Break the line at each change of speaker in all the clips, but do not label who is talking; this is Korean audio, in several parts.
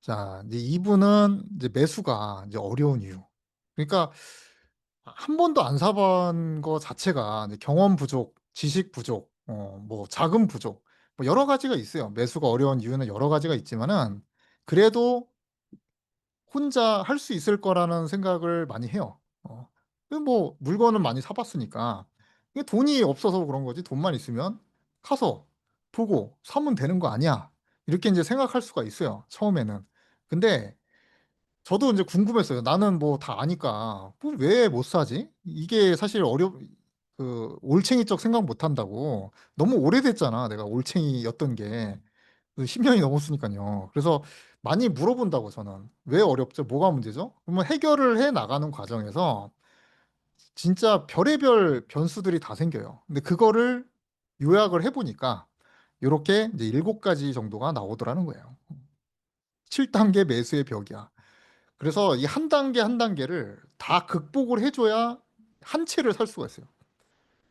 자, 이제 이분은 이제 매수가 이제 어려운 이유. 그러니까 한 번도 안 사본 거 자체가 이제 경험 부족, 지식 부족, 뭐 자금 부족, 뭐 여러 가지가 있어요. 매수가 어려운 이유는 여러 가지가 있지만은 그래도 혼자 할 수 있을 거라는 생각을 많이 해요. 뭐 물건은 많이 사봤으니까 이게 돈이 없어서 그런 거지. 돈만 있으면 가서 보고 사면 되는 거 아니야? 이렇게 이제 생각할 수가 있어요. 처음에는. 근데 저도 이제 궁금했어요. 나는 뭐 다 아니까 뭐 왜 못 사지? 이게 사실 그 올챙이적 생각 못 한다고. 너무 오래됐잖아. 내가 올챙이였던 게 10년이 넘었으니까요. 그래서 많이 물어본다고 저는. 왜 어렵죠? 뭐가 문제죠? 그러면 해결을 해 나가는 과정에서 진짜 별의별 변수들이 다 생겨요. 근데 그거를 요약을 해보니까 이렇게 이제 7가지 정도가 나오더라는 거예요. 7단계 매수의 벽이야. 그래서 이 한 단계 한 단계를 다 극복을 해줘야 한 채를 살 수가 있어요.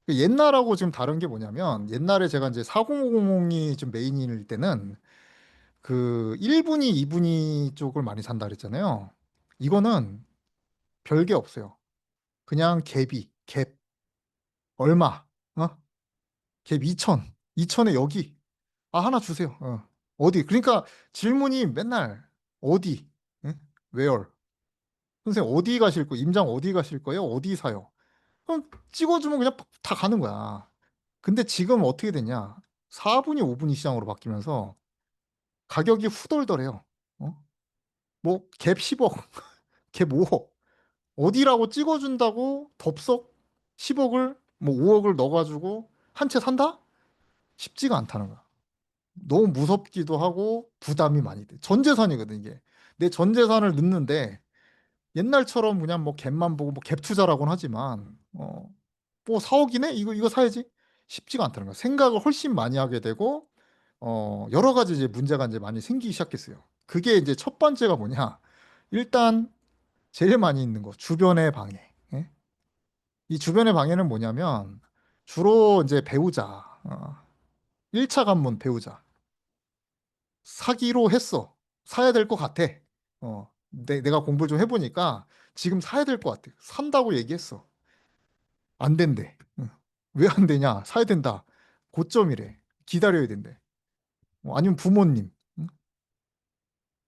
그 옛날하고 지금 다른 게 뭐냐면 옛날에 제가 이제 4050이 좀 메인일 때는 그 1분위, 2분위 쪽을 많이 산다 그랬잖아요. 이거는 별게 없어요. 그냥 갭 얼마, 어? 갭 2천, 2천에 여기, 아 하나 주세요. 어디? 그러니까 질문이 맨날 어디, 응? Where? 선생님 어디 가실 거예요? 임장 어디 가실 거예요? 어디 사요? 그럼 찍어주면 그냥 다 가는 거야. 근데 지금 어떻게 됐냐? 4분위, 5분위 시장으로 바뀌면서 가격이 후덜덜해요. 어? 뭐갭 10억, 갭 5억. 어디라고 찍어준다고 덥석 10억을 뭐 5억을 넣어가지고 한 채 산다? 쉽지가 않다는 거야. 너무 무섭기도 하고 부담이 많이 돼. 전 재산이거든 이게. 내 전 재산을 넣는데 옛날처럼 그냥 뭐 갭만 보고 뭐 갭 투자라고는 하지만 뭐 4억이네? 이거 사야지. 쉽지가 않다는 거야. 생각을 훨씬 많이 하게 되고 여러 가지 이제 문제가 이제 많이 생기기 시작했어요. 그게 이제 첫 번째가 뭐냐? 일단 제일 많이 있는 거 주변의 방해. 예? 이 주변의 방해는 뭐냐면 주로 이제 배우자, 1차 관문 배우자 사기로 했어. 사야 될 것 같아. 내가 공부를 좀 해보니까 지금 사야 될 것 같아. 산다고 얘기했어. 안 된대. 왜 안 되냐? 사야 된다. 고점이래. 기다려야 된대. 아니면 부모님. 응?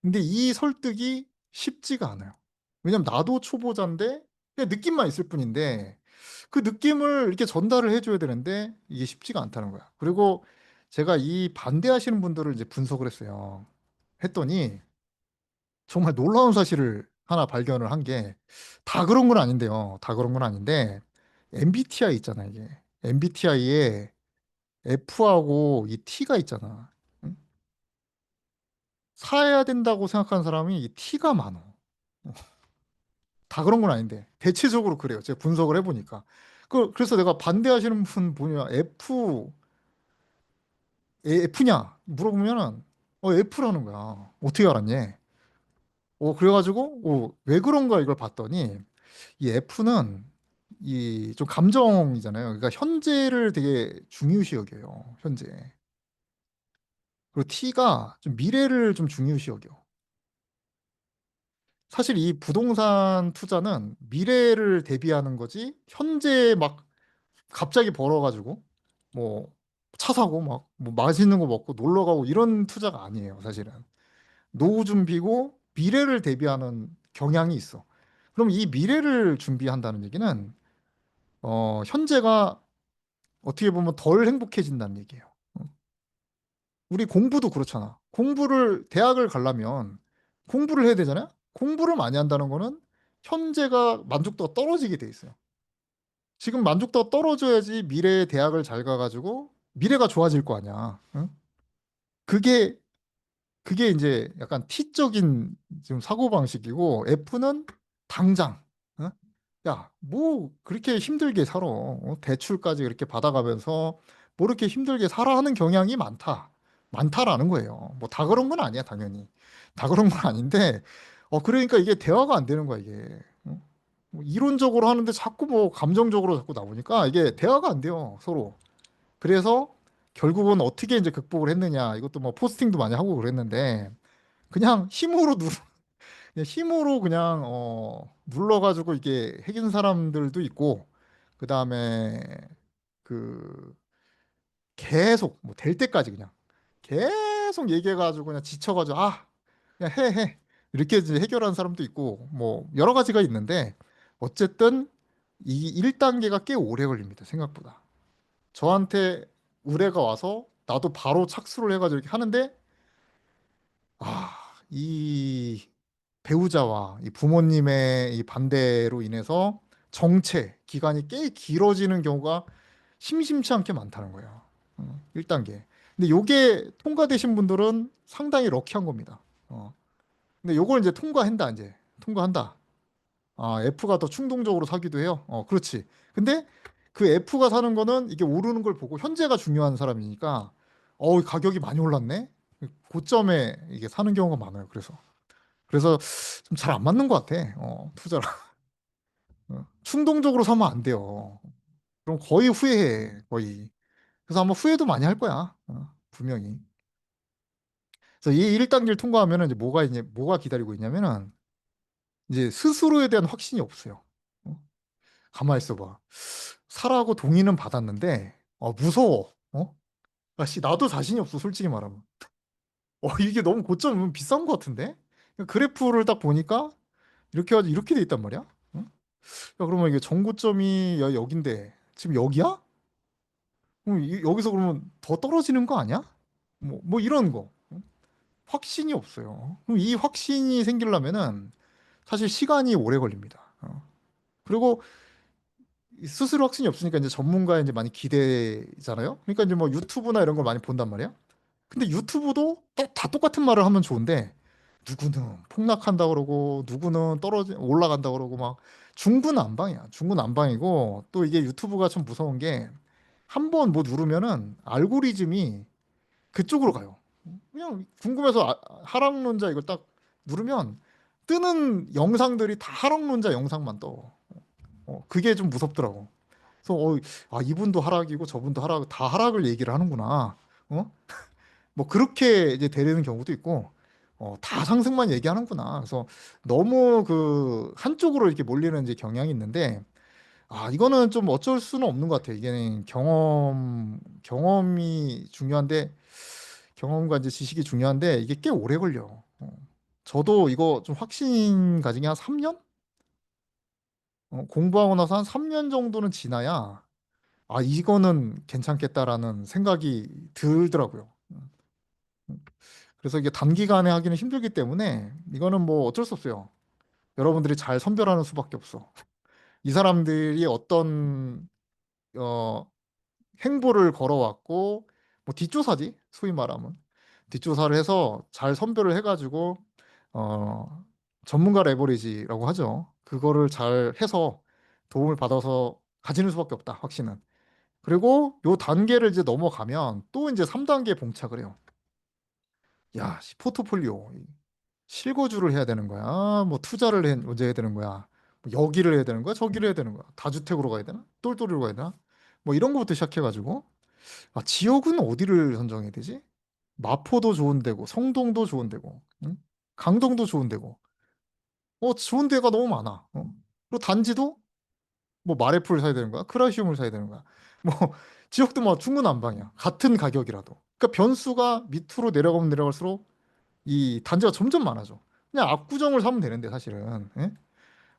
근데 이 설득이 쉽지가 않아요. 왜냐면 나도 초보자인데 그냥 느낌만 있을 뿐인데 그 느낌을 이렇게 전달을 해줘야 되는데 이게 쉽지가 않다는 거야. 그리고 제가 이 반대하시는 분들을 이제 분석을 했어요. 했더니 정말 놀라운 사실을 하나 발견을 한 게 다 그런 건 아닌데요. 다 그런 건 아닌데 MBTI 있잖아요, 이게. MBTI에 F하고 이 T가 있잖아. 응? 사야 된다고 생각하는 사람이 이 T가 많어. 다 그런 건 아닌데 대체적으로 그래요. 제가 분석을 해보니까. 그래서 내가 반대하시는 분 보면 F냐 물어보면은 F라는 거야. 어떻게 알았니? 그래가지고 왜 그런가 이걸 봤더니 이 F는 이 좀 감정이잖아요. 그러니까 현재를 되게 중요시 여겨요. 현재. 그리고 T가 좀 미래를 좀 중요시 여겨. 사실 이 부동산 투자는 미래를 대비하는 거지 현재 막 갑자기 벌어가지고 뭐 차 사고 막 뭐 맛있는 거 먹고 놀러 가고 이런 투자가 아니에요, 사실은. 노후 준비고 미래를 대비하는 경향이 있어. 그럼 이 미래를 준비한다는 얘기는 현재가 어떻게 보면 덜 행복해진다는 얘기예요. 어. 우리 공부도 그렇잖아. 대학을 가려면 공부를 해야 되잖아요. 공부를 많이 한다는 거는 현재가 만족도가 떨어지게 돼 있어요. 지금 만족도가 떨어져야지 미래에 대학을 잘 가가지고 미래가 좋아질 거 아니야. 응? 그게 그게 이제 약간 T적인 지금 사고방식이고 F는 당장. 응? 야, 뭐 그렇게 힘들게 살아. 대출까지 이렇게 받아가면서 뭐 이렇게 힘들게 살아 하는 경향이 많다. 많다라는 거예요. 뭐 다 그런 건 아니야, 당연히. 다 그런 건 아닌데, 그러니까 이게 대화가 안 되는 거야, 이게. 뭐 이론적으로 하는데 자꾸 뭐 감정적으로 자꾸 나오니까 이게 대화가 안 돼요, 서로. 그래서 결국은 어떻게 이제 극복을 했느냐. 이것도 뭐 포스팅도 많이 하고 그랬는데, 그냥 그냥 힘으로 그냥 눌러가지고 이게 해긴 사람들도 있고, 그 다음에 그 계속 뭐 될 때까지 그냥 계속 얘기해가지고 그냥 지쳐가지고 그냥 해 이렇게 이제 해결하는 사람도 있고 뭐 여러 가지가 있는데, 어쨌든 이 1단계가 꽤 오래 걸립니다, 생각보다. 저한테 의뢰가 와서 나도 바로 착수를 해가지고 이렇게 하는데, 이 배우자와 이 부모님의 이 반대로 인해서 정체 기간이 꽤 길어지는 경우가 심심치 않게 많다는 거예요. 1단계. 근데 요게 통과되신 분들은 상당히 럭키한 겁니다. 근데 요걸 이제 통과한다, 이제. 통과한다. F가 더 충동적으로 사기도 해요. 그렇지. 근데 그 F가 사는 거는 이게 오르는 걸 보고 현재가 중요한 사람이니까, 가격이 많이 올랐네? 고점에 이게 사는 경우가 많아요. 그래서 좀 잘 안 맞는 것 같아. 투자랑. 충동적으로 사면 안 돼요. 그럼 거의 후회해, 거의. 그래서 아마 후회도 많이 할 거야. 분명히. 그래서 이 1단계를 통과하면은 이제 뭐가 기다리고 있냐면은, 이제 스스로에 대한 확신이 없어요. 어? 가만히 있어봐. 사라고 동의는 받았는데, 무서워. 나도 자신이 없어, 솔직히 말하면. 이게 너무 고점 비싼 것 같은데? 그래프를 딱 보니까 이렇게 돼 있단 말이야. 응? 야, 그러면 이게 정고점이 여긴데 지금 여기야? 그럼 여기서 그러면 더 떨어지는 거 아니야? 뭐 이런 거. 응? 확신이 없어요. 그럼 이 확신이 생기려면은 사실 시간이 오래 걸립니다. 그리고 스스로 확신이 없으니까 이제 전문가에 이제 많이 기대잖아요. 그러니까 이제 뭐 유튜브나 이런 걸 많이 본단 말이야. 근데 유튜브도 다 똑같은 말을 하면 좋은데, 누구는 폭락한다 그러고 누구는 올라간다 그러고 막 중구난방이야. 중구난방이고, 또 이게 유튜브가 좀 무서운 게, 한 번 뭐 누르면은 알고리즘이 그쪽으로 가요. 그냥 궁금해서 하락론자 이걸 딱 누르면 뜨는 영상들이 다 하락론자 영상만 떠. 그게 좀 무섭더라고. 그래서 이분도 하락이고 저분도 다 하락을 얘기를 하는구나. 어? 뭐 그렇게 이제 되는 경우도 있고, 다 상승만 얘기하는구나. 그래서 너무 그 한쪽으로 이렇게 몰리는 이제 경향이 있는데, 이거는 좀 어쩔 수는 없는 것 같아요. 이게 경험이 중요한데, 경험과 이제 지식이 중요한데, 이게 꽤 오래 걸려. 저도 이거 좀 확신 가진 게 한 3년? 공부하고 나서 한 3년 정도는 지나야, 이거는 괜찮겠다라는 생각이 들더라고요. 그래서 이게 단기간에 하기는 힘들기 때문에 이거는 뭐 어쩔 수 없어요. 여러분들이 잘 선별하는 수밖에 없어. 이 사람들이 어떤 어, 행보를 걸어왔고, 뭐 뒷조사지, 소위 말하면. 뒷조사를 해서 잘 선별을 해가지고 어, 전문가 레버리지라고 하죠. 그거를 잘 해서 도움을 받아서 가지는 수밖에 없다, 확신은. 그리고 요 단계를 이제 넘어가면 또 이제 3단계에 봉착을 해요. 야, 포트폴리오. 실거주를 해야 되는 거야. 뭐 투자를 언제 해야 되는 거야. 뭐 여기를 해야 되는 거야. 저기를 해야 되는 거야. 다주택으로 가야 되나? 똘똘이로 가야 되나? 뭐 이런 거부터 시작해가지고, 지역은 어디를 선정해야 되지? 마포도 좋은 데고, 성동도 좋은 데고, 응? 강동도 좋은 데고. 좋은 데가 너무 많아. 그리고 단지도 뭐 마레프를 사야 되는 거야. 크라시움을 사야 되는 거야. 뭐 지역도 뭐 중구난방이야. 같은 가격이라도. 그러니까 변수가 밑으로 내려가면 내려갈수록 이 단지가 점점 많아져. 그냥 압구정을 사면 되는데, 사실은. 예?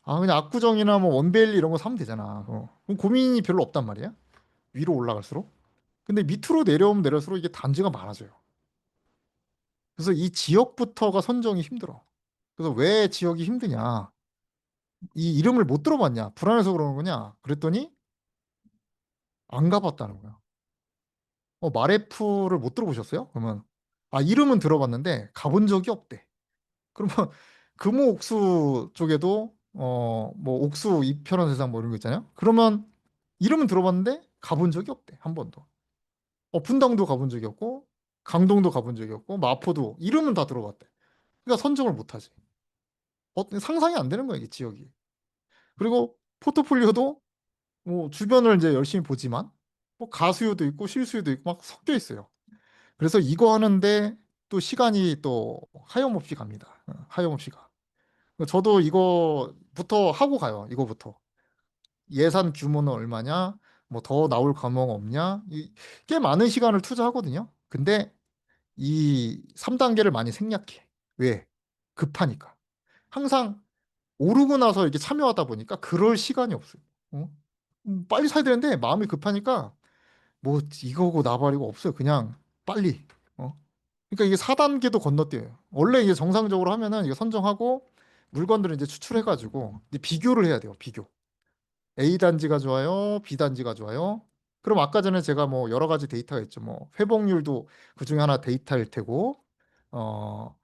그냥 압구정이나 뭐 원베일리 이런 거 사면 되잖아. 그럼 고민이 별로 없단 말이야. 위로 올라갈수록. 근데 밑으로 내려오면 내려올수록 이게 단지가 많아져요. 그래서 이 지역부터가 선정이 힘들어. 그래서 왜 지역이 힘드냐? 이 이름을 못 들어봤냐? 불안해서 그러는 거냐? 그랬더니 안 가봤다는 거야. 마레프를 못 들어보셨어요? 그러면 이름은 들어봤는데 가본 적이 없대. 그러면 금호 옥수 쪽에도 뭐 옥수 이편한 세상 뭐 이런 거 있잖아요. 그러면 이름은 들어봤는데 가본 적이 없대, 한 번도. 분당도 가본 적이 없고, 강동도 가본 적이 없고, 마포도 이름은 다 들어봤대. 그러니까 선정을 못 하지. 상상이 안 되는 거야, 이게 지역이. 그리고 포트폴리오도 뭐 주변을 이제 열심히 보지만 뭐 가수요도 있고 실수요도 있고 막 섞여 있어요. 그래서 이거 하는데 또 시간이 또 하염없이 갑니다. 하염없이 가. 저도 이거부터 하고 가요. 이거부터. 예산 규모는 얼마냐? 뭐 더 나올 과목 없냐? 꽤 많은 시간을 투자하거든요. 근데 이 3단계를 많이 생략해. 왜? 급하니까. 항상 오르고 나서 이렇게 참여하다 보니까 그럴 시간이 없어요. 어? 빨리 사야 되는데 마음이 급하니까 뭐 이거고 나발이고 없어요. 그냥 빨리. 어? 그러니까 이게 4단계도 건너뛰어요. 원래 이게 정상적으로 하면은 이거 선정하고 물건들을 이제 추출해가지고 이제 비교를 해야 돼요. 비교. A 단지가 좋아요, B 단지가 좋아요. 그럼 아까 전에 제가 뭐 여러 가지 데이터가 있죠. 뭐 회복률도 그 중에 하나 데이터일 테고, 어,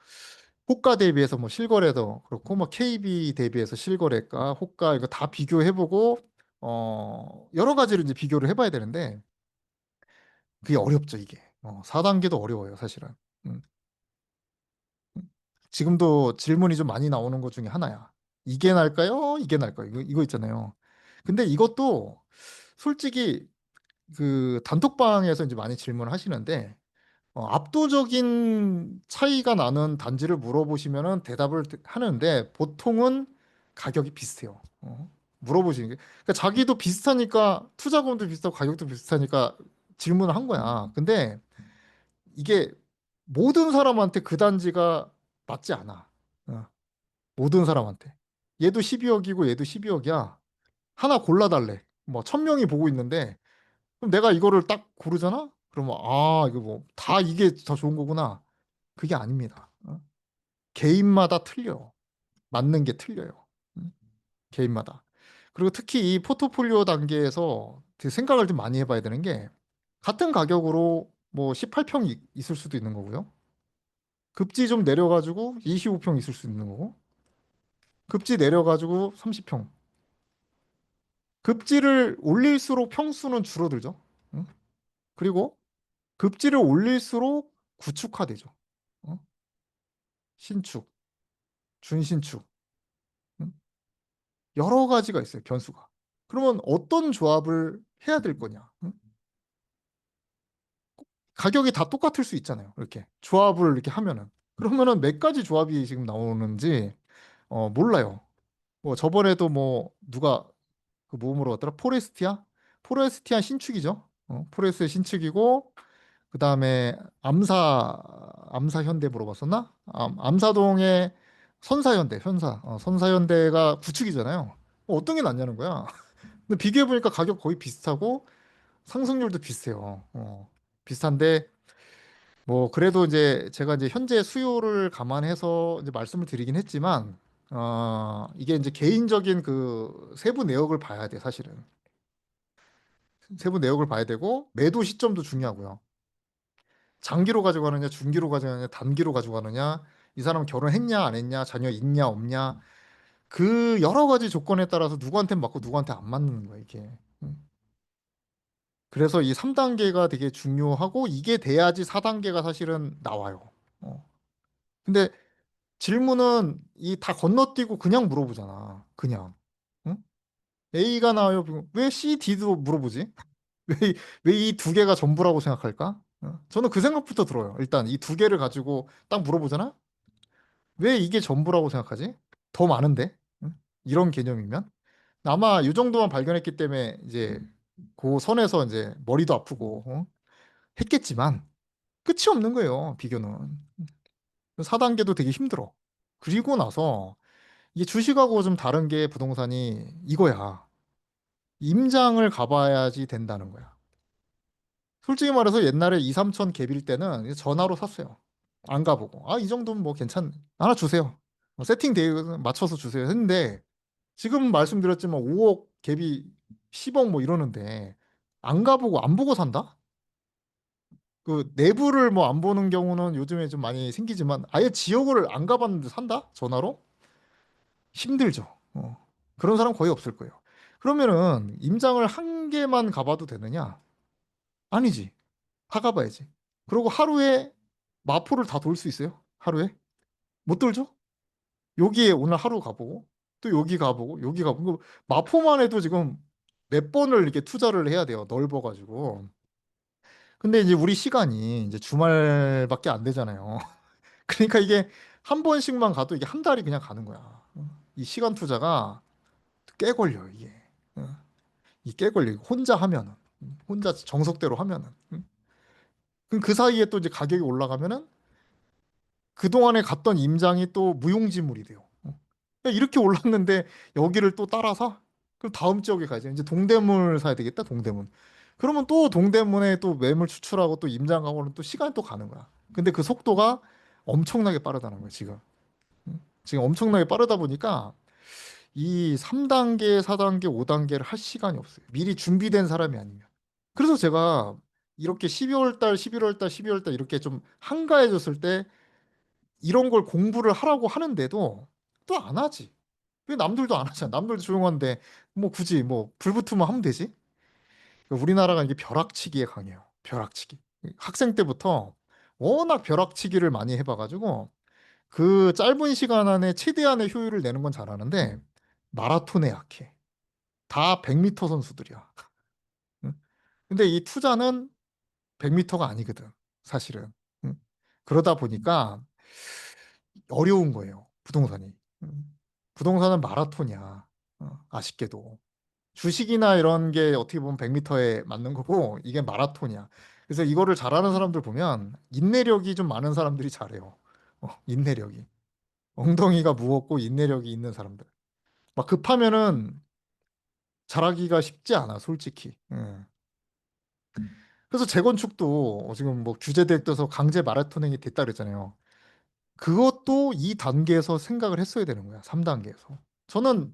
호가 대비해서 뭐 실거래도 그렇고, 뭐 KB 대비해서 실거래가, 호가 이거 다 비교해보고, 여러 가지를 이제 비교를 해봐야 되는데 그게 어렵죠, 이게. 4단계도 어려워요, 사실은. 음. 지금도 질문이 좀 많이 나오는 것 중에 하나야. 이게 날까요? 이게 날까요? 이거 있잖아요. 근데 이것도 솔직히 그 단톡방에서 이제 많이 질문을 하시는데 압도적인 차이가 나는 단지를 물어보시면은 대답을 하는데 보통은 가격이 비슷해요. 물어보시는 게. 그러니까 자기도 비슷하니까 투자금도 비슷하고 가격도 비슷하니까 질문을 한 거야. 근데 이게 모든 사람한테 그 단지가 맞지 않아. 어, 모든 사람한테. 얘도 12억이고 얘도 12억이야. 하나 골라달래. 뭐 1000명이 보고 있는데 그럼 내가 이거를 딱 고르잖아? 그러면 아 이거 뭐 다 이게 더 좋은 거구나. 그게 아닙니다. 개인마다 틀려요. 맞는 게 틀려요. 음, 개인마다. 그리고 특히 이 포트폴리오 단계에서 되게 생각을 좀 많이 해봐야 되는 게 같은 가격으로 뭐 18평 있을 수도 있는 거고요. 급지 좀 내려가지고 25평 있을 수 있는 거고 급지 내려가지고 30평. 급지를 올릴수록 평수는 줄어들죠. 응? 그리고 급지를 올릴수록 구축화되죠. 어? 신축, 준신축. 응? 여러 가지가 있어요, 변수가. 그러면 어떤 조합을 해야 될 거냐? 응? 가격이 다 똑같을 수 있잖아요. 이렇게 조합을 이렇게 하면은. 그러면은 몇 가지 조합이 지금 나오는지 몰라요. 뭐 저번에도 뭐 누가 그 모음으로 왔더라? 포레스티아? 포레스티아 신축이죠. 포레스의 신축이고 그다음에 암사 현대 물어봤었나? 암사동의 선사현대, 선사현대가 구축이잖아요. 어떤 게 낫냐는 거야. 근데 비교해 보니까 가격 거의 비슷하고 상승률도 비슷해요. 비슷한데 뭐 그래도 이제 제가 이제 현재 수요를 감안해서 이제 말씀을 드리긴 했지만 이게 이제 개인적인 그 세부 내역을 봐야 돼, 사실은. 세부 내역을 봐야 되고 매도 시점도 중요하고요. 장기로 가지고 가느냐, 중기로 가지고 가느냐, 단기로 가지고 가느냐, 이 사람 결혼했냐, 안 했냐, 자녀 있냐, 없냐, 그 여러 가지 조건에 따라서 누구한테 맞고 누구한테 안 맞는 거야, 이게. 그래서 이 3단계가 되게 중요하고 이게 돼야지 4단계가 사실은 나와요. 근데 질문은 이 다 건너뛰고 그냥 물어보잖아. 그냥. 응? A가 나와요. 왜 C, D도 물어보지? 왜 이 두 개가 전부라고 생각할까? 저는 그 생각부터 들어요. 일단 이 두 개를 가지고 딱 물어보잖아? 왜 이게 전부라고 생각하지? 더 많은데? 응? 이런 개념이면? 아마 이 정도만 발견했기 때문에 이제 그 선에서 이제 머리도 아프고 했겠지만 끝이 없는 거예요, 비교는. 4단계도 되게 힘들어. 그리고 나서 이게 주식하고 좀 다른 게 부동산이 이거야. 임장을 가봐야지 된다는 거야. 솔직히 말해서 옛날에 2, 3천 갭일 때는 전화로 샀어요. 안 가보고. 아, 이 정도면 뭐 괜찮네. 하나 주세요. 세팅 돼 맞춰서 주세요. 했는데 지금 말씀드렸지만 5억 갭이 10억 뭐 이러는데 안 가보고 안 보고 산다? 그 내부를 뭐 안 보는 경우는 요즘에 좀 많이 생기지만 아예 지역을 안 가봤는데 산다? 전화로? 힘들죠. 그런 사람 거의 없을 거예요. 그러면은 임장을 한 개만 가봐도 되느냐? 아니지. 다 가봐야지. 그리고 하루에 마포를 다 돌 수 있어요? 하루에? 못 돌죠? 여기에 오늘 하루 가보고 또 여기 가보고 여기 가보고 마포만 해도 지금 몇 번을 이렇게 투자를 해야 돼요. 넓어가지고. 근데 이제 우리 시간이 이제 주말밖에 안 되잖아요. 그러니까 이게 한 번씩만 가도 이게 한 달이 그냥 가는 거야. 이 시간 투자가 꽤 걸려, 이게. 어, 이꽤 걸려. 혼자 하면은. 혼자 정석대로 하면은. 그럼 그 사이에 또 이제 가격이 올라가면은 그동안에 갔던 임장이 또 무용지물이 돼요. 야, 이렇게 올랐는데 여기를 또 따라서? 그럼 다음 지역에 가야지. 이제 동대문을 사야 되겠다, 동대문. 그러면 또 동대문에 또 매물 추출하고 또 임장 가고는 또 시간이 또 가는 거야. 근데 그 속도가 엄청나게 빠르다는 거야, 지금. 지금 엄청나게 빠르다 보니까 이 3단계, 4단계, 5단계를 할 시간이 없어요. 미리 준비된 사람이 아니면. 그래서 제가 이렇게 12월 달, 11월 달, 12월 달 이렇게 좀 한가해졌을 때 이런 걸 공부를 하라고 하는데도 또 안 하지. 왜 남들도 안 하잖아. 남들도 조용한데 뭐 굳이 뭐 불 붙으면 하면 되지. 우리나라가 이게 벼락치기에 강해요. 벼락치기. 학생 때부터 워낙 벼락치기를 많이 해봐가지고 그 짧은 시간 안에 최대한의 효율을 내는 건 잘하는데 마라톤에 약해. 다 100m 선수들이야. 응? 근데 이 투자는 100m가 아니거든. 사실은. 응? 그러다 보니까 어려운 거예요. 부동산이. 부동산은 마라톤이야. 아쉽게도. 주식이나 이런 게 어떻게 보면 100m에 맞는 거고 이게 마라톤이야. 그래서 이거를 잘하는 사람들 보면 인내력이 좀 많은 사람들이 잘해요. 인내력이. 엉덩이가 무겁고 인내력이 있는 사람들. 막 급하면은 잘하기가 쉽지 않아, 솔직히. 그래서 재건축도 지금 뭐 규제돼 있어서 강제 마라톤행이 됐다 그랬잖아요. 그것도 이 단계에서 생각을 했어야 되는 거야. 3단계에서. 저는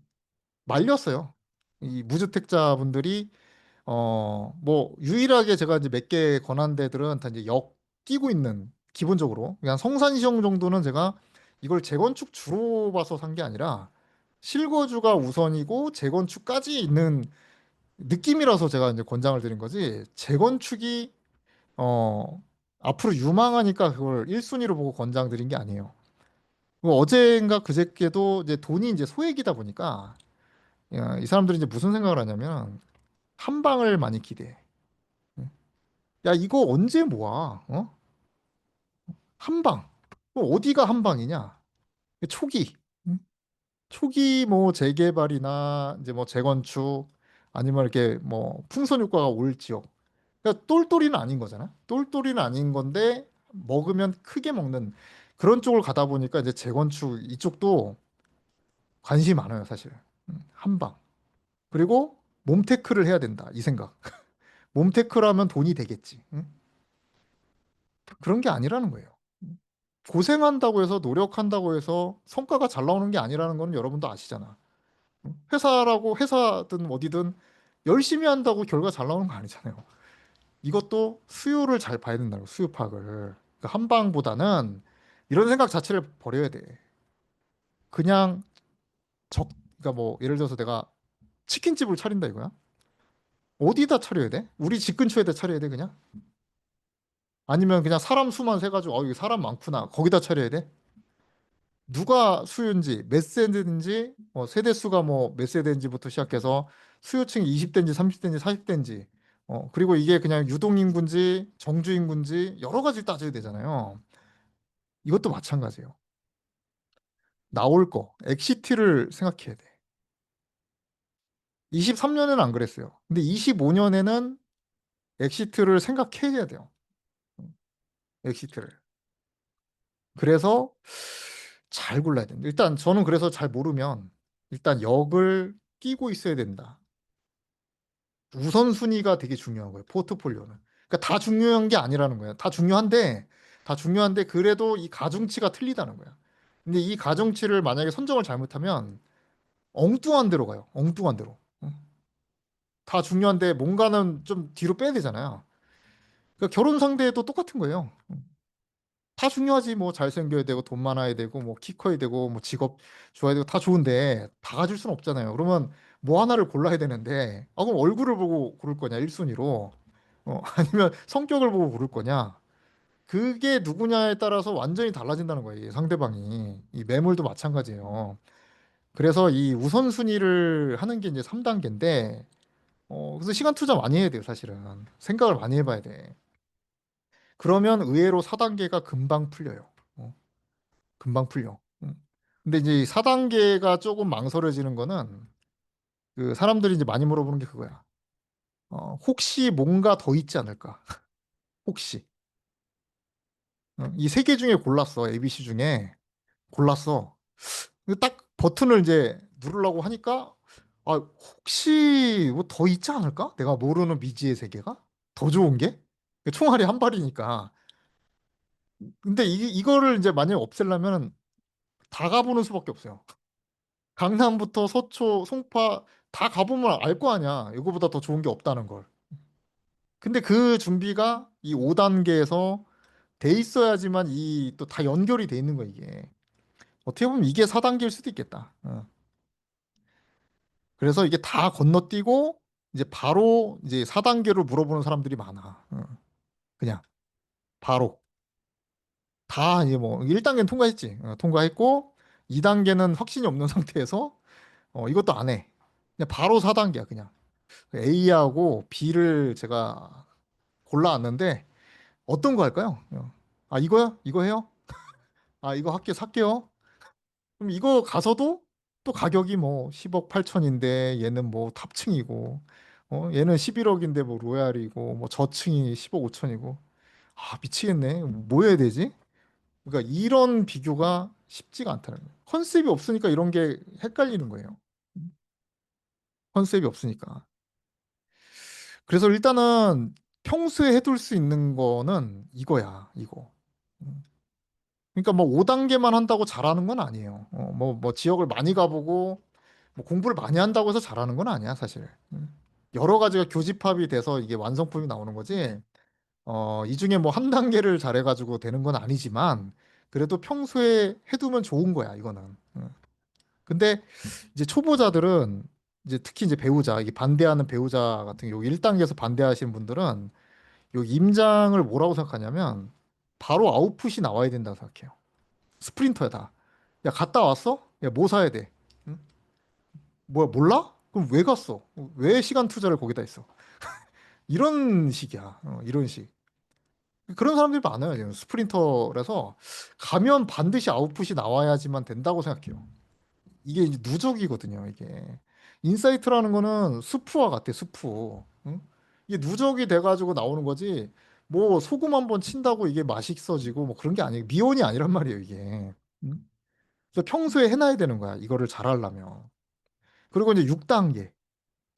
말렸어요. 이 무주택자분들이 뭐 유일하게 제가 이제 몇 개 권한 데들은 다 이제 역 끼고 있는 기본적으로 그냥 성산시형 정도는 제가 이걸 재건축 주로 봐서 산 게 아니라 실거주가 우선이고 재건축까지 있는 느낌이라서 제가 이제 권장을 드린 거지 재건축이 어 앞으로 유망하니까 그걸 1순위로 보고 권장 드린 게 아니에요. 그 어제인가 그저께도 이제 돈이 이제 소액이다 보니까 야, 이 사람들이 이제 무슨 생각을 하냐면 한 방을 많이 기대해. 야, 이거 언제 모아? 한 방. 어디가 한 방이냐? 초기. 응? 초기 뭐 재개발이나 이제 뭐 재건축 아니면 이렇게 뭐 풍선 효과가 올 지역. 그러니까 똘똘이는 아닌 거잖아. 똘똘이는 아닌 건데 먹으면 크게 먹는 그런 쪽을 가다 보니까 이제 재건축 이쪽도 관심이 많아요, 사실. 한 방. 그리고 몸테크를 해야 된다. 이 생각. 몸테크라면 돈이 되겠지. 응? 그런 게 아니라는 거예요. 고생한다고 해서 노력한다고 해서 성과가 잘 나오는 게 아니라는 건 여러분도 아시잖아. 회사라고 회사든 어디든 열심히 한다고 결과 잘 나오는 거 아니잖아요. 이것도 수요를 잘 봐야 된다고 수요 파악을. 그러니까 한방보다는 이런 생각 자체를 버려야 돼. 그냥 그러니까 뭐 예를 들어서 내가 치킨집을 차린다 이거야. 어디다 차려야 돼? 우리 집 근처에다 차려야 돼 그냥? 아니면 그냥 사람 수만 세가지고 여기 사람 많구나 거기다 차려야 돼? 누가 수요인지 몇 세대인지 세대 수가 뭐 몇 세대인지부터 시작해서 수요층이 20대인지 30대인지 40대인지 그리고 이게 그냥 유동인구인지 정주인구인지 여러 가지 따져야 되잖아요. 이것도 마찬가지예요. 나올 거 엑시트를 생각해야 돼. 23년에는 안 그랬어요. 근데 25년에는 엑시트를 생각해야 돼요. 엑시트를. 그래서 잘 골라야 된다. 일단 저는 그래서 잘 모르면 일단 역을 끼고 있어야 된다. 우선순위가 되게 중요한 거예요. 포트폴리오는. 그러니까 다 중요한 게 아니라는 거예요. 다 중요한데 그래도 이 가중치가 틀리다는 거야. 근데 이 가중치를 만약에 선정을 잘못하면 엉뚱한 데로 가요. 엉뚱한 데로. 응? 다 중요한데 뭔가는 좀 뒤로 빼야 되잖아요. 그러니까 결혼 상대도 똑같은 거예요. 다 중요하지. 뭐 잘생겨야 되고 돈 많아야 되고 뭐 키 커야 되고 뭐 직업 좋아야 되고 다 좋은데 다 가질 수는 없잖아요. 그러면 뭐 하나를 골라야 되는데 그럼 얼굴을 보고 고를 거냐 1순위로 아니면 성격을 보고 고를 거냐 그게 누구냐에 따라서 완전히 달라진다는 거예요. 이 상대방이 이 매물도 마찬가지예요. 그래서 이 우선순위를 하는 게 이제 3단계인데 그래서 시간 투자 많이 해야 돼요. 사실은 생각을 많이 해봐야 돼. 그러면 의외로 4단계가 금방 풀려요. 어, 금방 풀려. 근데 이제 4단계가 조금 망설여지는 거는 그 사람들이 이제 많이 물어보는 게 그거야. 혹시 뭔가 더 있지 않을까? 혹시. 이 세 개 중에 골랐어. ABC 중에 골랐어. 근데 딱 버튼을 이제 누르려고 하니까 혹시 뭐 더 있지 않을까? 내가 모르는 미지의 세계가 더 좋은 게 총알이 한 발이니까. 근데 이거를 이제 만약에 없애려면 다 가보는 수밖에 없어요. 강남부터 서초, 송파 다 가보면 알 거 아니야. 이거보다 더 좋은 게 없다는 걸. 근데 그 준비가 이 5단계에서 돼 있어야지만 이 또 다 연결이 돼 있는 거야, 이게. 어떻게 보면 이게 4단계일 수도 있겠다. 그래서 이게 다 건너뛰고 이제 바로 이제 4단계로 물어보는 사람들이 많아. 그냥 바로 다 이제 뭐 1단계는 통과했지. 통과했고 2단계는 확신이 없는 상태에서 이것도 안 해. 그냥 바로 4단계야, 그냥. A하고 B를 제가 골라왔는데 어떤 거 할까요? 이거요? 이거 해요? 이거 학교 살게요. 그럼 이거 가서도 또 가격이 뭐 10억 8천인데 얘는 뭐 탑층이고 얘는 11억인데 뭐 로얄이고 뭐 저층이 10억 5천이고 미치겠네. 뭐 해야 되지? 그러니까 이런 비교가 쉽지가 않다는 거예요. 컨셉이 없으니까 이런 게 헷갈리는 거예요. 컨셉이 없으니까. 그래서 일단은 평소에 해둘 수 있는 거는 이거야, 이거. 음. 그러니까 뭐 5단계만 한다고 잘하는 건 아니에요. 뭐 지역을 많이 가보고 뭐 공부를 많이 한다고 해서 잘하는 건 아니야, 사실. 여러 가지가 교집합이 돼서 이게 완성품이 나오는 거지. 이 중에 뭐 한 단계를 잘해가지고 되는 건 아니지만 그래도 평소에 해두면 좋은 거야, 이거는. 근데 이제 초보자들은 이제 특히 이제 배우자, 이게 반대하는 배우자 같은 경우 1단계에서 반대하시는 분들은 요 임장을 뭐라고 생각하냐면 바로 아웃풋이 나와야 된다고 생각해요. 스프린터야 다. 야 갔다 왔어? 야 뭐 사야 돼? 응? 뭐야 몰라? 그럼 왜 갔어? 왜 시간 투자를 거기다 했어? 이런 식이야. 이런 식. 그런 사람들이 많아요. 지금 스프린터라서 가면 반드시 아웃풋이 나와야지만 된다고 생각해요. 이게 이제 누적이거든요. 이게 인사이트라는 거는 수프와 같아. 수프. 응? 이게 누적이 돼가지고 나오는 거지. 뭐 소금 한번 친다고 이게 맛있어지고 뭐 그런 게 아니에요. 미온이 아니란 말이에요. 이게. 응? 그래서 평소에 해놔야 되는 거야. 이거를 잘하려면. 그리고 이제 6단계.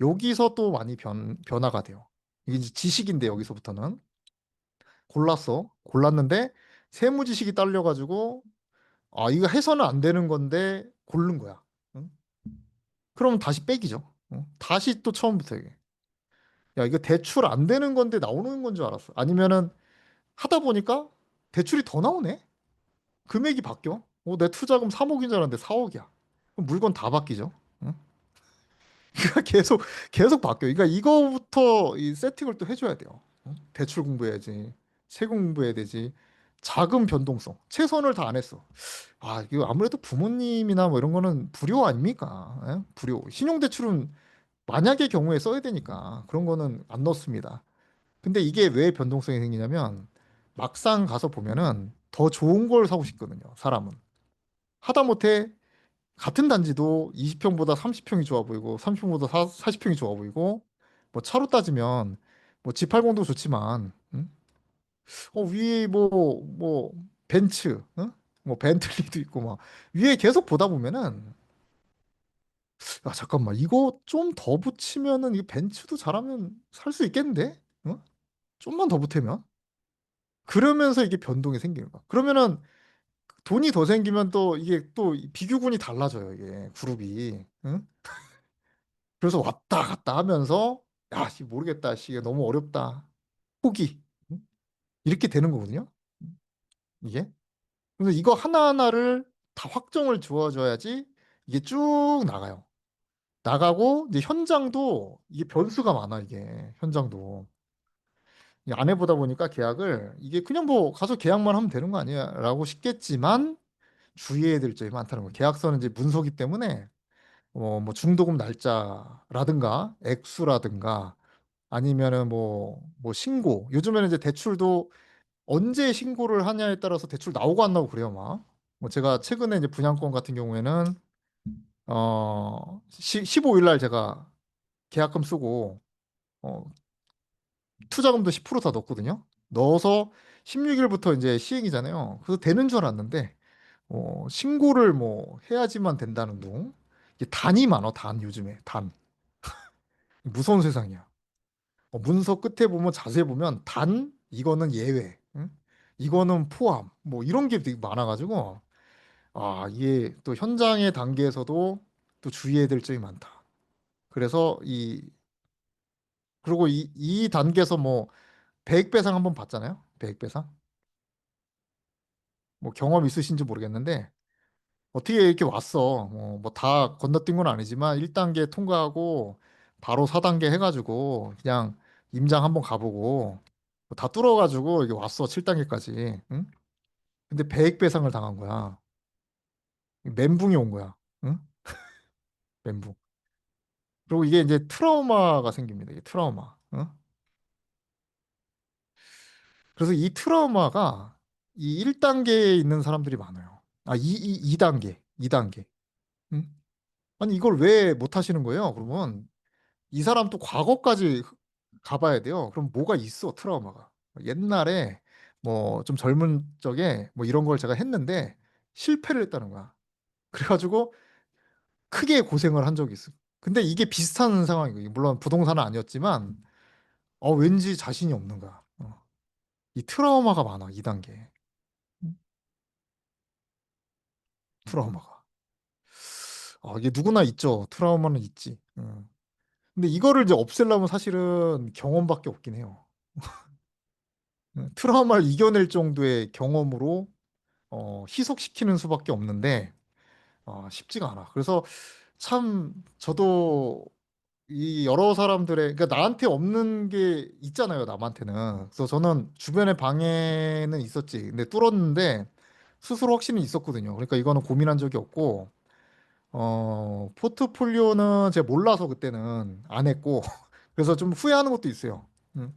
여기서 또 많이 변화가 돼요. 이게 이제 지식인데 여기서부터는 골랐어. 골랐는데 세무 지식이 딸려가지고 이거 해서는 안 되는 건데 고른 거야. 응? 그러면 다시 빼기죠. 다시 또 처음부터 얘기해. 야, 이거 대출 안 되는 건데 나오는 건 줄 알았어. 아니면은 하다 보니까 대출이 더 나오네? 금액이 바뀌어. 내 투자금 3억인 줄 알았는데 4억이야. 그럼 물건 다 바뀌죠. 응? 그러니까 계속 바뀌어. 그러니까 이거부터 이 세팅을 또 해줘야 돼요. 대출 공부해야지. 세금 공부해야 되지. 자금 변동성. 최선을 다 안 했어. 이거 아무래도 부모님이나 뭐 이런 거는 불효 아닙니까? 예? 불효. 신용대출은 만약의 경우에 써야 되니까 그런 거는 안 넣습니다. 근데 이게 왜 변동성이 생기냐면 막상 가서 보면은 더 좋은 걸 사고 싶거든요. 사람은. 하다못해 같은 단지도 20평보다 30평이 좋아 보이고 30평보다 40평이 좋아 보이고 뭐 차로 따지면 뭐 G80도 좋지만 위에 뭐 벤츠 뭐 벤틀리도 있고 막 위에 계속 보다 보면은 잠깐만 이거 좀 더 붙이면은 이 벤츠도 잘하면 살 수 있겠는데? 좀만 더 붙으면 그러면서 이게 변동이 생기는 거야. 그러면은 돈이 더 생기면 또 이게 또 비교군이 달라져요. 이게 그룹이. 응? 그래서 왔다 갔다 하면서 씨, 모르겠다. 씨, 이게 너무 어렵다. 포기. 응? 이렇게 되는 거거든요. 이게. 그래서 이거 하나하나를 다 확정을 주어줘야지 이게 쭉 나가요. 나가고 이제 현장도 이게 변수가 많아 이게 현장도 안 해보다 보니까 계약을 이게 그냥 뭐 가서 계약만 하면 되는 거 아니야라고 싶겠지만 주의해야 될 점이 많다는 거예요. 계약서는 이제 문서기 때문에 뭐 중도금 날짜라든가 액수라든가 아니면은 뭐 신고 요즘에는 이제 대출도 언제 신고를 하냐에 따라서 대출 나오고 안 나오고 그래요, 막. 뭐 제가 최근에 이제 분양권 같은 경우에는 15일 날 제가 계약금 쓰고 어, 투자금도 10%다 넣었거든요. 넣어서 16일부터 이제 시행이잖아요. 그래서 되는 줄 알았는데 신고를 뭐 해야지만 된다는 둥. 이게 단이 많어, 단 요즘에 단. 무서운 세상이야. 문서 끝에 보면 자세히 보면 단 이거는 예외, 응? 이거는 포함, 뭐 이런 게 되게 많아가지고 이게 또 현장의 단계에서도 또 주의해야 될 점이 많다. 그래서 그리고 이 단계에서 뭐 배액배상 한번 봤잖아요. 배액배상. 뭐 경험 있으신지 모르겠는데 어떻게 이렇게 왔어. 뭐 다 건너뛴 건 아니지만 1단계 통과하고 바로 4단계 해가지고 그냥 임장 한번 가보고 다 뚫어가지고 이게 왔어. 7단계까지. 응? 근데 배액배상을 당한 거야. 멘붕이 온 거야. 응? 멘붕. 그리고 이게 이제 트라우마가 생깁니다. 이게 트라우마. 응? 그래서 이 트라우마가 이 1단계에 있는 사람들이 많아요. 이 2단계. 2단계. 응? 아니 이걸 왜 못 하시는 거예요? 그러면 이 사람 또 과거까지 가봐야 돼요. 그럼 뭐가 있어, 트라우마가. 옛날에 뭐 좀 젊은 적에 뭐 이런 걸 제가 했는데 실패를 했다는 거야. 그래가지고 크게 고생을 한 적이 있어. 근데 이게 비슷한 상황이고, 물론 부동산은 아니었지만, 왠지 자신이 없는 거야. 이 트라우마가 많아, 2단계. 트라우마가. 이게 누구나 있죠. 트라우마는 있지. 근데 이거를 이제 없애려면 사실은 경험밖에 없긴 해요. 트라우마를 이겨낼 정도의 경험으로 희석시키는 수밖에 없는데 쉽지가 않아. 그래서 참 저도 이 여러 사람들의 그러니까 나한테 없는 게 있잖아요, 남한테는. 그래서 저는 주변에 방해는 있었지. 근데 뚫었는데 스스로 확신이 있었거든요. 그러니까 이거는 고민한 적이 없고 포트폴리오는 제가 몰라서 그때는 안 했고 그래서 좀 후회하는 것도 있어요. 음.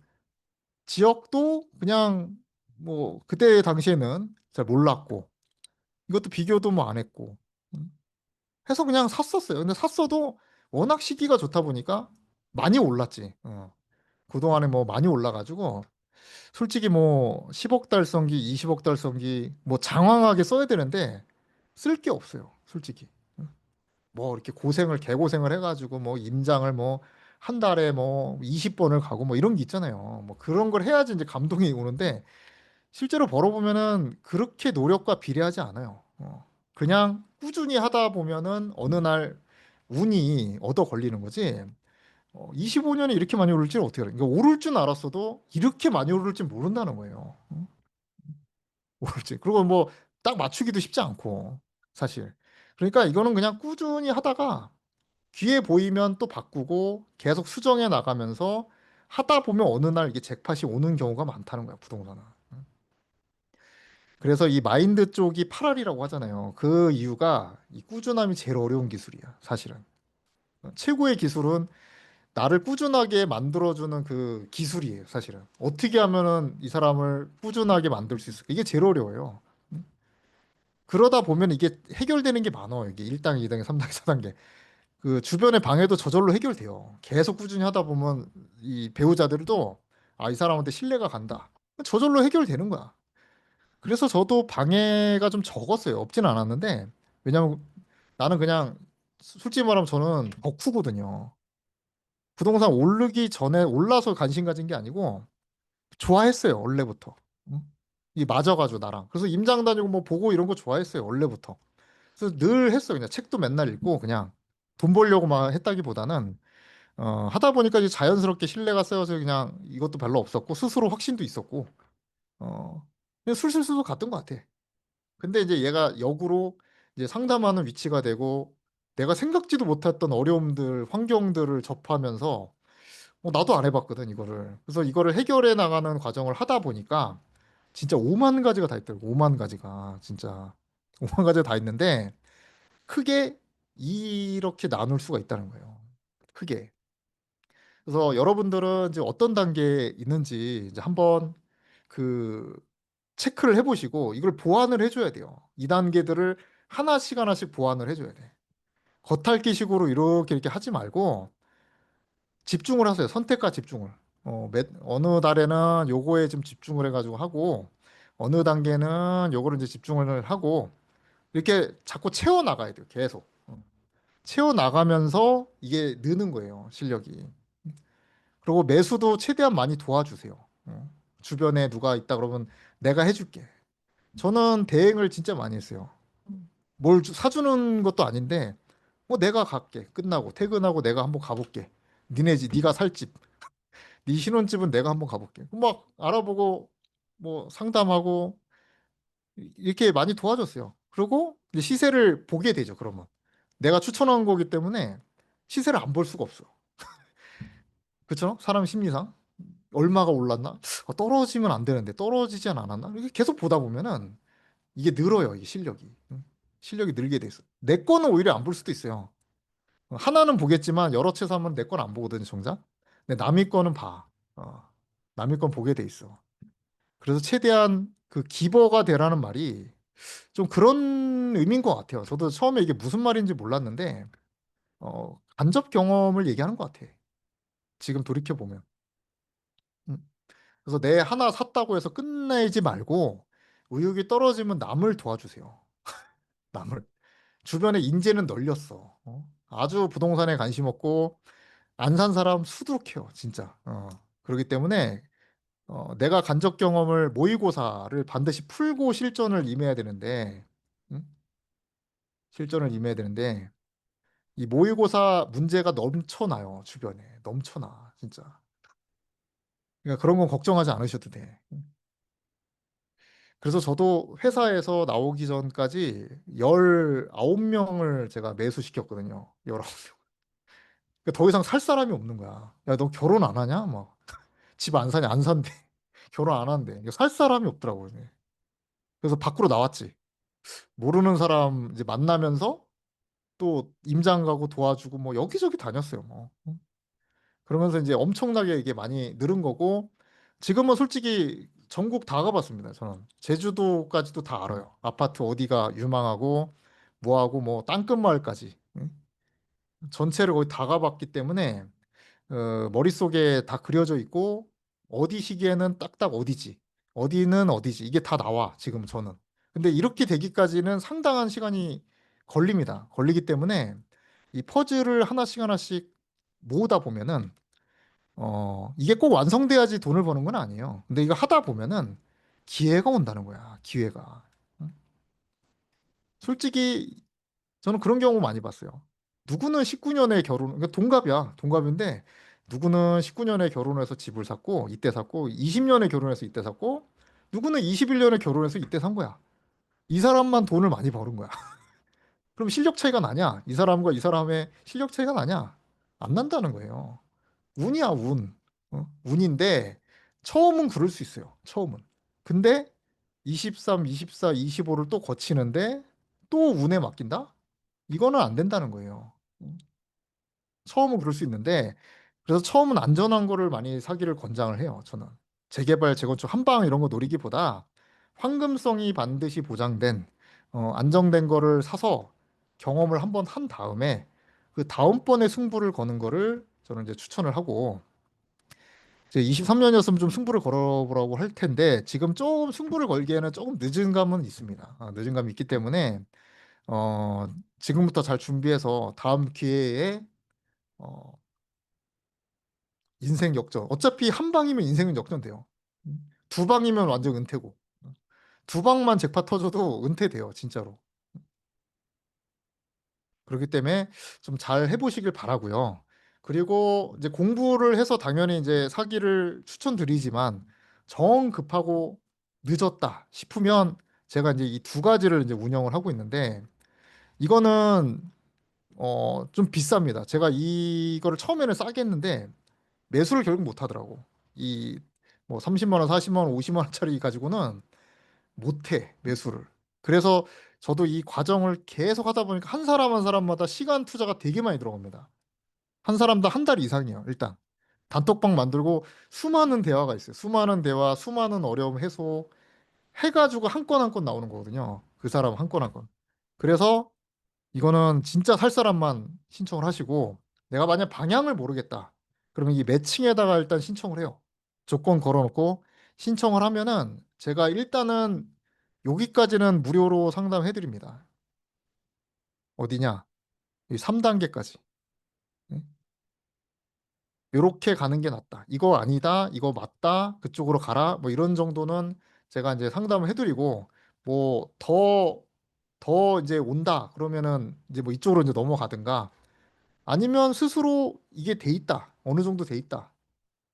지역도 그냥 뭐 그때 당시에는 잘 몰랐고 이것도 비교도 뭐 안 했고 음. 해서 그냥 샀었어요. 근데 샀어도 워낙 시기가 좋다 보니까 많이 올랐지. 그동안에 뭐 많이 올라가지고 솔직히 뭐 10억 달성기, 20억 달성기 뭐 장황하게 써야 되는데 쓸 게 없어요. 솔직히. 뭐 이렇게 개고생을 해가지고 뭐 임장을 뭐 한 달에 뭐 20번을 가고 뭐 이런 게 있잖아요. 뭐 그런 걸 해야지 이제 감동이 오는데 실제로 벌어보면은 그렇게 노력과 비례하지 않아요. 그냥 꾸준히 하다 보면은 어느 날 운이 얻어 걸리는 거지. 25년에 이렇게 많이 오를 줄 어떻게 알아? 그러니까 오를 줄 알았어도 이렇게 많이 오를 줄 모른다는 거예요. 오를지. 그리고 뭐 딱 맞추기도 쉽지 않고 사실. 그러니까 이거는 그냥 꾸준히 하다가 기회 보이면 또 바꾸고 계속 수정해 나가면서 하다 보면 어느 날 이게 잭팟이 오는 경우가 많다는 거야, 부동산은. 그래서 이 마인드 쪽이 8알이라고 하잖아요. 그 이유가 이 꾸준함이 제일 어려운 기술이야, 사실은. 최고의 기술은 나를 꾸준하게 만들어주는 그 기술이에요, 사실은. 어떻게 하면은 이 사람을 꾸준하게 만들 수 있을까? 이게 제일 어려워요. 그러다 보면 이게 해결되는 게 많아요. 이게 1단계, 2단계, 3단계, 4단계. 그 주변의 방해도 저절로 해결돼요. 계속 꾸준히 하다 보면 이 배우자들도 이 사람한테 신뢰가 간다. 저절로 해결되는 거야. 그래서 저도 방해가 좀 적었어요. 없진 않았는데 왜냐면 나는 그냥 솔직히 말하면 저는 덕후거든요. 부동산 오르기 전에 올라서 관심 가진 게 아니고 좋아했어요. 원래부터. 응? 이 맞아가지고 나랑. 그래서 임장 다니고 뭐 보고 이런 거 좋아했어요. 원래부터. 그래서 늘 했어요. 그냥 책도 맨날 읽고 그냥 돈 벌려고 막 했다기보다는 하다 보니까 이제 자연스럽게 신뢰가 쌓여서 그냥 이것도 별로 없었고 스스로 확신도 있었고 그냥 술술술 갔던 것 같아. 근데 이제 얘가 역으로 이제 상담하는 위치가 되고 내가 생각지도 못했던 어려움들, 환경들을 접하면서 나도 안 해봤거든 이거를. 그래서 이거를 해결해 나가는 과정을 하다 보니까 진짜 5만 가지가 다 있더라고. 5만 가지가 진짜 5만 가지가 다 있는데 크게 이렇게 나눌 수가 있다는 거예요. 크게. 그래서 여러분들은 이제 어떤 단계에 있는지 이제 한번 그 체크를 해보시고 이걸 보완을 해줘야 돼요. 이 단계들을 하나씩 하나씩 보완을 해줘야 돼. 겉핥기식으로 이렇게 하지 말고 집중을 하세요. 선택과 집중을. 어느 달에는 요거에 좀 집중을 해가지고 하고 어느 단계는 요거를 이제 집중을 하고 이렇게 자꾸 채워 나가야 돼요. 계속. 채워 나가면서 이게 느는 거예요. 실력이. 그리고 매수도 최대한 많이 도와주세요. 주변에 누가 있다 그러면 내가 해줄게. 저는 대행을 진짜 많이 했어요. 뭘 사주는 것도 아닌데 뭐 내가 갈게. 끝나고 퇴근하고 내가 한번 가볼게. 니네 집, 네가 살 집, 네 신혼집은 내가 한번 가볼게. 막 알아보고 뭐 상담하고 이렇게 많이 도와줬어요. 그리고 이제 시세를 보게 되죠. 그러면 내가 추천한 거기 때문에 시세를 안 볼 수가 없어. 그렇죠? 사람 심리상 얼마가 올랐나? 떨어지면 안 되는데 떨어지지 않았나? 이렇게 계속 보다 보면은 이게 늘어요. 이게 실력이. 실력이 늘게 돼 있어. 내 거는 오히려 안 볼 수도 있어요. 하나는 보겠지만 여러 채 사면 내 건 안 보거든요, 정작. 근데 남의 거는 봐. 어, 남의 건 보게 돼 있어. 그래서 최대한 그 기버가 되라는 말이 좀 그런 의미인 것 같아요. 저도 처음에 이게 무슨 말인지 몰랐는데 간접 경험을 얘기하는 것 같아. 지금 돌이켜 보면. 음. 그래서 내 하나 샀다고 해서 끝내지 말고 의욕이 떨어지면 남을 도와주세요. 남을. 주변에 인재는 널렸어. 아주 부동산에 관심 없고 안 산 사람 수두룩해요, 진짜. 그렇기 때문에 내가 간접 경험을 모의고사를 반드시 풀고 실전을 임해야 되는데, 응? 실전을 임해야 되는데 이 모의고사 문제가 넘쳐나요, 주변에. 넘쳐나, 진짜. 그러니까 그런 건 걱정하지 않으셔도 돼. 그래서 저도 회사에서 나오기 전까지 19명을 제가 매수시켰거든요. 19명. 그러니까 더 이상 살 사람이 없는 거야. 야, 너 결혼 안 하냐? 막. 집 안 사냐? 안 산대. 결혼 안 한대. 이거 살 사람이 없더라고요. 이제. 그래서 밖으로 나왔지. 모르는 사람 이제 만나면서 또 임장 가고 도와주고 뭐 여기저기 다녔어요. 뭐. 그러면서 이제 엄청나게 이게 많이 늘은 거고 지금은 솔직히 전국 다 가봤습니다. 저는 제주도까지도 다 알아요. 아파트 어디가 유망하고 뭐하고 뭐 땅끝마을까지 응? 전체를 거의 다 가봤기 때문에 머릿속에 다 그려져 있고 어디 시기에는 딱딱 어디지 어디는 어디지 이게 다 나와 지금 저는. 근데 이렇게 되기까지는 상당한 시간이 걸립니다. 걸리기 때문에 이 퍼즐을 하나씩 하나씩 모으다 보면은 이게 꼭 완성돼야지 돈을 버는 건 아니에요. 근데 이거 하다 보면은 기회가 온다는 거야. 기회가. 응? 솔직히 저는 그런 경우 많이 봤어요. 누구는 19년에 결혼, 그러니까 동갑이야. 동갑인데 누구는 19년에 결혼해서 집을 샀고 이때 샀고 20년에 결혼해서 이때 샀고 누구는 21년에 결혼해서 이때 산 거야. 이 사람만 돈을 많이 버는 거야. 그럼 실력 차이가 나냐? 이 사람과 이 사람의 실력 차이가 나냐? 안 난다는 거예요. 운이야, 운. 운인데 처음은 그럴 수 있어요. 처음은. 근데 23, 24, 25를 또 거치는데 또 운에 맡긴다? 이거는 안 된다는 거예요. 처음은 그럴 수 있는데 그래서 처음은 안전한 거를 많이 사기를 권장을 해요. 저는 재개발, 재건축 한 방 이런 거 노리기보다 황금성이 반드시 보장된 안정된 거를 사서 경험을 한번 한 다음에 그 다음번에 승부를 거는 거를 저는 이제 추천을 하고 이제 23년이었으면 좀 승부를 걸어보라고 할 텐데 지금 조금 승부를 걸기에는 조금 늦은 감은 있습니다. 늦은 감이 있기 때문에 어, 지금부터 잘 준비해서 다음 기회에 어, 인생 역전. 어차피 한 방이면 인생은 역전돼요. 두 방이면 완전 은퇴고. 두 방만 잭팟 터져도 은퇴돼요, 진짜로. 그렇기 때문에 좀 잘 해보시길 바라고요. 그리고 이제 공부를 해서 당연히 이제 사기를 추천드리지만 정 급하고 늦었다 싶으면 제가 이제 이 두 가지를 이제 운영을 하고 있는데 이거는 좀 비쌉니다. 제가 이거를 처음에는 싸게 했는데 매수를 결국 못 하더라고. 이 뭐 30만 원, 40만 원, 50만 원짜리 가지고는 못 해, 매수를. 그래서 저도 이 과정을 계속 하다 보니까 한 사람 한 사람마다 시간 투자가 되게 많이 들어갑니다. 한 사람당 한 달 이상이요, 일단. 단톡방 만들고 수많은 대화가 있어요. 수많은 대화, 수많은 어려움 해소. 해가지고 한 건 한 건 나오는 거거든요. 그 사람 한 건 한 건. 그래서 이거는 진짜 살 사람만 신청을 하시고, 내가 만약 방향을 모르겠다. 그러면 이 매칭에다가 일단 신청을 해요. 조건 걸어놓고 신청을 하면은 제가 일단은 여기까지는 무료로 상담해 드립니다. 어디냐? 이 3단계까지. 이렇게 가는 게 낫다. 이거 아니다. 이거 맞다. 그쪽으로 가라. 뭐 이런 정도는 제가 이제 상담을 해드리고, 뭐 더 이제 온다. 그러면은 이제 뭐 이쪽으로 이제 넘어가든가, 아니면 스스로 이게 돼 있다. 어느 정도 돼 있다.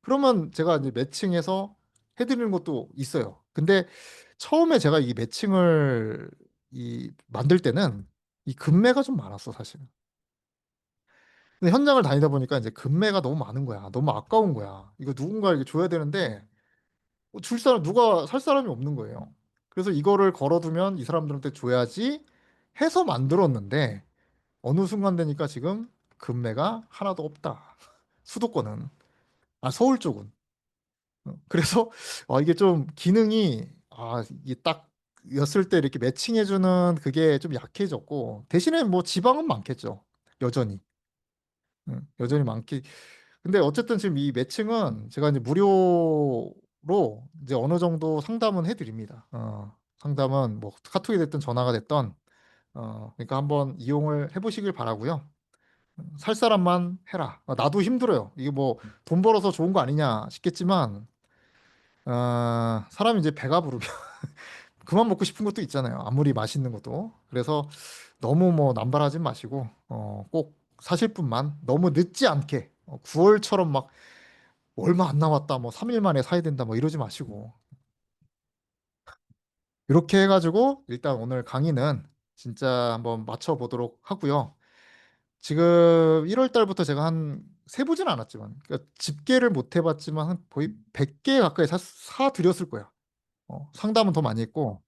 그러면 제가 이제 매칭해서 해드리는 것도 있어요. 근데 처음에 제가 이 매칭을 만들 때는 이 금매가 좀 많았어, 사실은. 근데 현장을 다니다 보니까 이제 금매가 너무 많은 거야. 너무 아까운 거야. 이거 누군가에게 줘야 되는데 줄 사람 누가 살 사람이 없는 거예요. 그래서 이거를 걸어두면 이 사람들한테 줘야지 해서 만들었는데 어느 순간 되니까 지금 금매가 하나도 없다. 수도권은. 서울 쪽은. 그래서 이게 좀 기능이 이게 딱 였을 때 이렇게 매칭해주는 그게 좀 약해졌고, 대신에 뭐 지방은 많겠죠. 여전히. 여전히 많기. 근데 어쨌든 지금 이 매칭은 제가 이제 무료로 이제 어느 정도 상담은 해드립니다. 상담은 뭐 카톡이 됐든 전화가 됐던, 그러니까 한번 이용을 해보시길 바라고요. 살 사람만 해라. 나도 힘들어요. 이게 뭐 돈 벌어서 좋은 거 아니냐 싶겠지만, 사람이 이제 배가 부르면 그만 먹고 싶은 것도 있잖아요. 아무리 맛있는 것도. 그래서 너무 뭐 남발하지 마시고, 꼭 사실 분만 너무 늦지 않게, 9월처럼 막 얼마 안 남았다, 뭐 3일 만에 사야 된다, 뭐 이러지 마시고. 이렇게 해가지고 일단 오늘 강의는 진짜 한번 맞춰보도록 하고요. 지금 1월 달부터 제가 한 세보진 않았지만, 그러니까 집계를 못 해봤지만 한 거의 100개 가까이 사드렸을 거야. 상담은 더 많이 했고,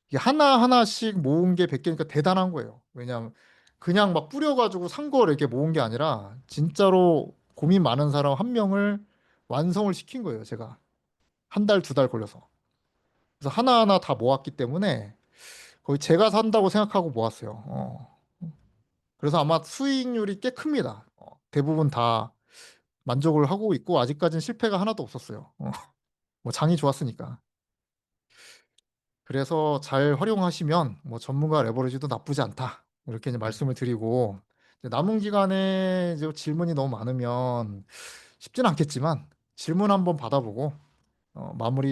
이게 하나하나씩 모은 게 100개니까 대단한 거예요. 왜냐하면 그냥 막 뿌려가지고 산 거를 이렇게 모은 게 아니라 진짜로 고민 많은 사람 한 명을 완성을 시킨 거예요. 제가 한 달, 두 달 걸려서. 그래서 하나하나 다 모았기 때문에 거의 제가 산다고 생각하고 모았어요. 그래서 아마 수익률이 꽤 큽니다. 대부분 다 만족을 하고 있고 아직까지는 실패가 하나도 없었어요. 뭐 장이 좋았으니까. 그래서 잘 활용하시면 뭐 전문가 레버리지도 나쁘지 않다. 이렇게 이제 말씀을 드리고, 이제 남은 기간에 이제 질문이 너무 많으면 쉽진 않겠지만 질문 한번 받아보고 마무리